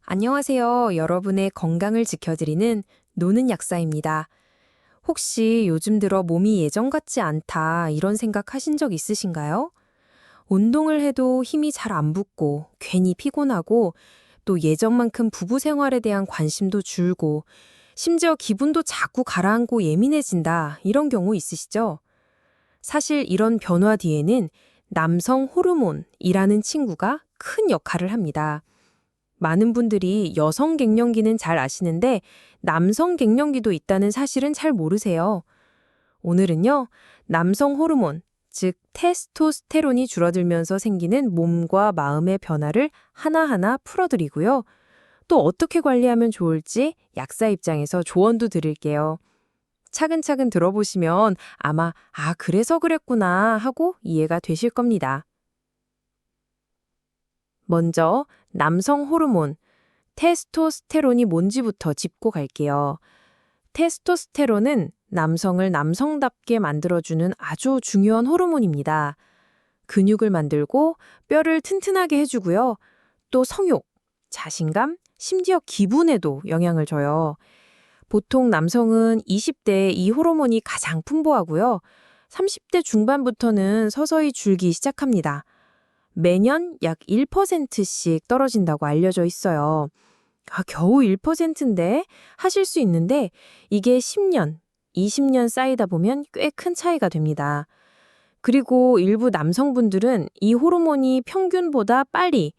안녕하세요. 여러분의 건강을 지켜드리는 노는 약사입니다. 혹시 요즘 들어 몸이 예전 같지 않다 이런 생각 하신 적 있으신가요? 운동을 해도 힘이 잘 안 붙고 괜히 피곤하고 또 예전만큼 부부 생활에 대한 관심도 줄고 심지어 기분도 자꾸 가라앉고 예민해진다 이런 경우 있으시죠? 사실 이런 변화 뒤에는 남성 호르몬이라는 친구가 큰 역할을 합니다. 많은 분들이 여성 갱년기는 잘 아시는데 남성 갱년기도 있다는 사실은 잘 모르세요. 오늘은요, 남성 호르몬, 즉 테스토스테론이 줄어들면서 생기는 몸과 마음의 변화를 하나하나 풀어드리고요. 또 어떻게 관리하면 좋을지 약사 입장에서 조언도 드릴게요. 차근차근 들어보시면 아마 그래서 그랬구나 하고 이해가 되실 겁니다. 먼저 남성 호르몬, 테스토스테론이 뭔지부터 짚고 갈게요. 테스토스테론은 남성을 남성답게 만들어주는 아주 중요한 호르몬입니다. 근육을 만들고 뼈를 튼튼하게 해주고요. 또 성욕, 자신감, 심지어 기분에도 영향을 줘요. 보통 남성은 20대에 이 호르몬이 가장 풍부하고요. 30대 중반부터는 서서히 줄기 시작합니다. 매년 약 1%씩 떨어진다고 알려져 있어요. 겨우 1%인데 하실 수 있는데 이게 10년, 20년 쌓이다 보면 꽤 큰 차이가 됩니다. 그리고 일부 남성분들은 이 호르몬이 평균보다 빨리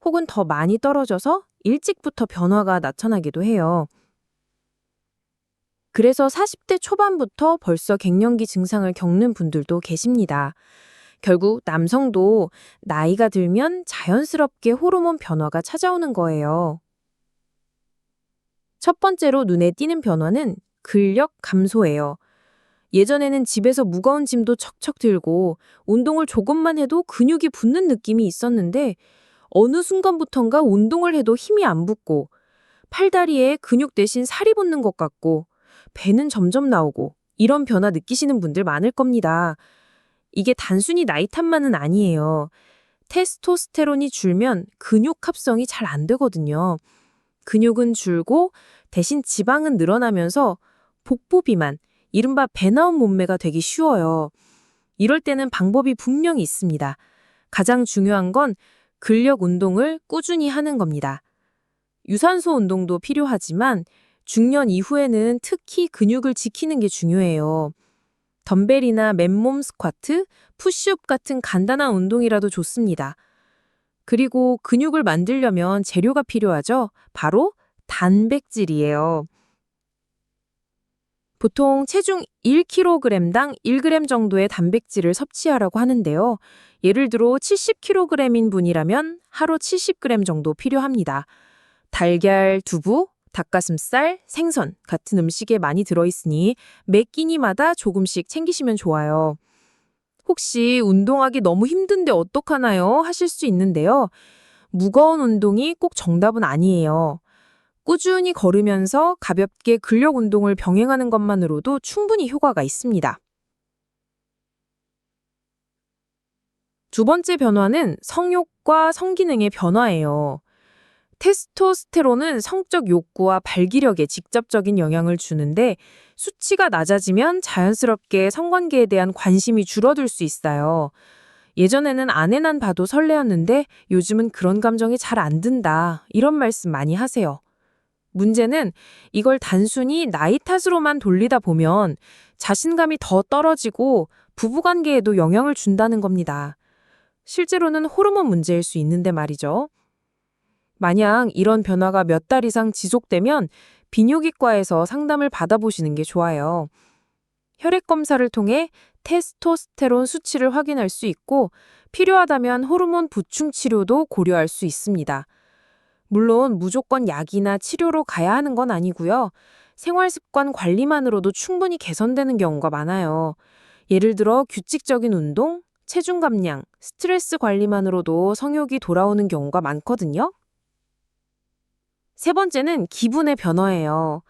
혹은 더 많이 떨어져서 일찍부터 변화가 나타나기도 해요. 그래서 40대 초반부터 벌써 갱년기 증상을 겪는 분들도 계십니다. 결국 남성도 나이가 들면 자연스럽게 호르몬 변화가 찾아오는 거예요. 첫 번째로 눈에 띄는 변화는 근력 감소예요. 예전에는 집에서 무거운 짐도 척척 들고 운동을 조금만 해도 근육이 붙는 느낌이 있었는데 어느 순간부턴가 운동을 해도 힘이 안 붙고 팔다리에 근육 대신 살이 붙는 것 같고 배는 점점 나오고 이런 변화 느끼시는 분들 많을 겁니다. 이게 단순히 나이 탓만은 아니에요. 테스토스테론이 줄면 근육 합성이 잘 안 되거든요. 근육은 줄고 대신 지방은 늘어나면서 복부 비만, 이른바 배 나온 몸매가 되기 쉬워요. 이럴 때는 방법이 분명히 있습니다. 가장 중요한 건 근력 운동을 꾸준히 하는 겁니다. 유산소 운동도 필요하지만 중년 이후에는 특히 근육을 지키는 게 중요해요. 덤벨이나 맨몸 스쿼트, 푸시업 같은 간단한 운동이라도 좋습니다. 그리고 근육을 만들려면 재료가 필요하죠. 바로 단백질이에요. 보통 체중 1kg당 1g 정도의 단백질을 섭취하라고 하는데요. 예를 들어 70kg인 분이라면 하루 70g 정도 필요합니다. 달걀, 두부, 닭가슴살, 생선 같은 음식에 많이 들어있으니 매 끼니마다 조금씩 챙기시면 좋아요. 혹시 운동하기 너무 힘든데 어떡하나요? 하실 수 있는데요. 무거운 운동이 꼭 정답은 아니에요. 꾸준히 걸으면서 가볍게 근력 운동을 병행하는 것만으로도 충분히 효과가 있습니다. 두 번째 변화는 성욕과 성기능의 변화예요. 테스토스테론은 성적 욕구와 발기력에 직접적인 영향을 주는데 수치가 낮아지면 자연스럽게 성관계에 대한 관심이 줄어들 수 있어요. 예전에는 아내만 봐도 설레었는데 요즘은 그런 감정이 잘 안 든다. 이런 말씀 많이 하세요. 문제는 이걸 단순히 나이 탓으로만 돌리다 보면 자신감이 더 떨어지고 부부관계에도 영향을 준다는 겁니다. 실제로는 호르몬 문제일 수 있는데 말이죠. 만약 이런 변화가 몇 달 이상 지속되면 비뇨기과에서 상담을 받아보시는 게 좋아요. 혈액 검사를 통해 테스토스테론 수치를 확인할 수 있고 필요하다면 호르몬 보충 치료도 고려할 수 있습니다. 물론 무조건 약이나 치료로 가야 하는 건 아니고요. 생활 습관 관리만으로도 충분히 개선되는 경우가 많아요. 예를 들어 규칙적인 운동, 체중 감량, 스트레스 관리만으로도 성욕이 돌아오는 경우가 많거든요. 세 번째는 기분의 변화예요.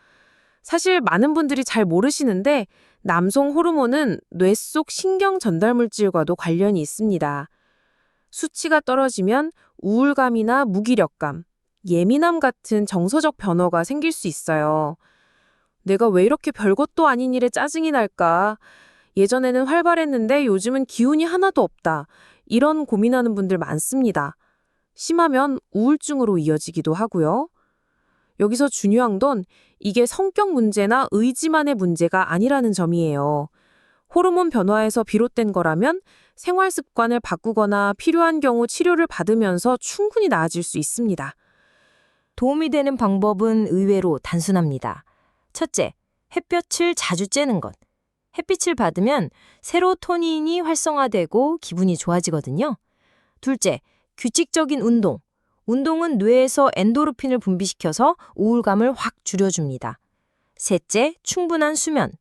사실 많은 분들이 잘 모르시는데 남성 호르몬은 뇌 속 신경 전달 물질과도 관련이 있습니다. 수치가 떨어지면 우울감이나 무기력감, 예민함 같은 정서적 변화가 생길 수 있어요. 내가 왜 이렇게 별것도 아닌 일에 짜증이 날까? 예전에는 활발했는데 요즘은 기운이 하나도 없다. 이런 고민하는 분들 많습니다. 심하면 우울증으로 이어지기도 하고요. 여기서 중요한 건 이게 성격 문제나 의지만의 문제가 아니라는 점이에요. 호르몬 변화에서 비롯된 거라면 생활 습관을 바꾸거나 필요한 경우 치료를 받으면서 충분히 나아질 수 있습니다. 도움이 되는 방법은 의외로 단순합니다. 첫째, 햇볕을 자주 쬐는 것. 햇빛을 받으면 세로토닌이 활성화되고 기분이 좋아지거든요. 둘째, 규칙적인 운동. 운동은 뇌에서 엔도르핀을 분비시켜서 우울감을 확 줄여줍니다. 셋째, 충분한 수면.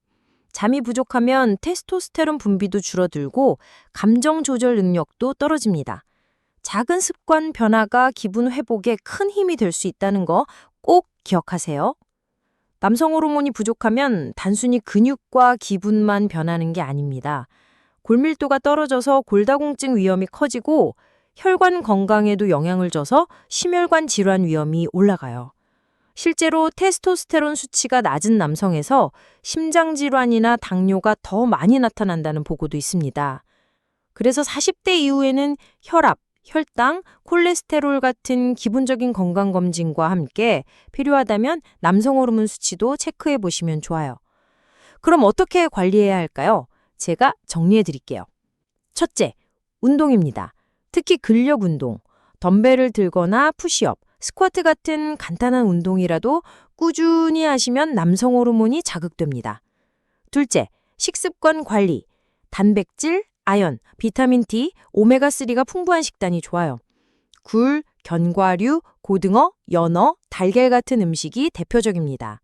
잠이 부족하면 테스토스테론 분비도 줄어들고 감정 조절 능력도 떨어집니다. 작은 습관 변화가 기분 회복에 큰 힘이 될 수 있다는 거 꼭 기억하세요. 남성 호르몬이 부족하면 단순히 근육과 기분만 변하는 게 아닙니다. 골밀도가 떨어져서 골다공증 위험이 커지고 혈관 건강에도 영향을 줘서 심혈관 질환 위험이 올라가요. 실제로 테스토스테론 수치가 낮은 남성에서 심장 질환이나 당뇨가 더 많이 나타난다는 보고도 있습니다. 그래서 40대 이후에는 혈압, 혈당, 콜레스테롤 같은 기본적인 건강검진과 함께 필요하다면 남성 호르몬 수치도 체크해 보시면 좋아요. 그럼 어떻게 관리해야 할까요? 제가 정리해 드릴게요. 첫째, 운동입니다. 특히 근력 운동, 덤벨을 들거나 푸시업, 스쿼트 같은 간단한 운동이라도 꾸준히 하시면 남성 호르몬이 자극됩니다. 둘째, 식습관 관리, 단백질, 아연, 비타민 D, 오메가3가 풍부한 식단이 좋아요. 굴, 견과류, 고등어, 연어, 달걀 같은 음식이 대표적입니다.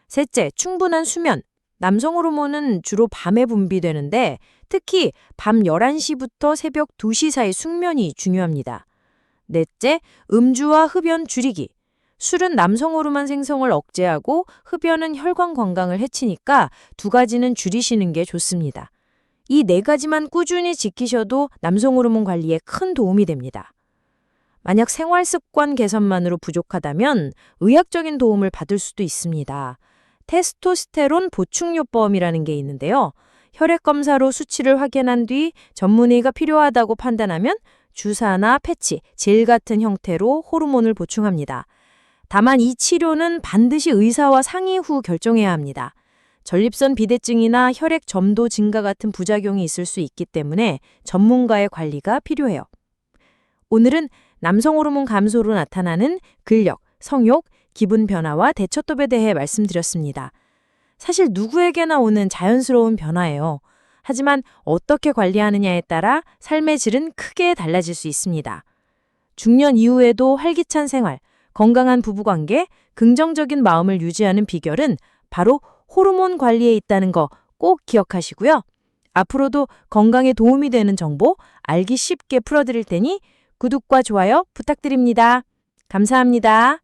셋째, 충분한 수면. 남성 호르몬은 주로 밤에 분비되는데 특히 밤 11시부터 새벽 2시 사이 숙면이 중요합니다. 넷째, 음주와 흡연 줄이기. 술은 남성 호르몬 생성을 억제하고 흡연은 혈관 건강을 해치니까 두 가지는 줄이시는 게 좋습니다. 이 네 가지만 꾸준히 지키셔도 남성 호르몬 관리에 큰 도움이 됩니다. 만약 생활 습관 개선만으로 부족하다면 의학적인 도움을 받을 수도 있습니다. 테스토스테론 보충요법이라는 게 있는데요. 혈액 검사로 수치를 확인한 뒤 전문의가 필요하다고 판단하면 주사나 패치, 젤 같은 형태로 호르몬을 보충합니다. 다만 이 치료는 반드시 의사와 상의 후 결정해야 합니다. 전립선 비대증이나 혈액 점도 증가 같은 부작용이 있을 수 있기 때문에 전문가의 관리가 필요해요. 오늘은 남성 호르몬 감소로 나타나는 근력, 성욕, 기분 변화와 대처법에 대해 말씀드렸습니다. 사실 누구에게나 오는 자연스러운 변화예요. 하지만 어떻게 관리하느냐에 따라 삶의 질은 크게 달라질 수 있습니다. 중년 이후에도 활기찬 생활, 건강한 부부관계, 긍정적인 마음을 유지하는 비결은 바로 호르몬 관리에 있다는 거 꼭 기억하시고요. 앞으로도 건강에 도움이 되는 정보 알기 쉽게 풀어드릴 테니 구독과 좋아요 부탁드립니다. 감사합니다.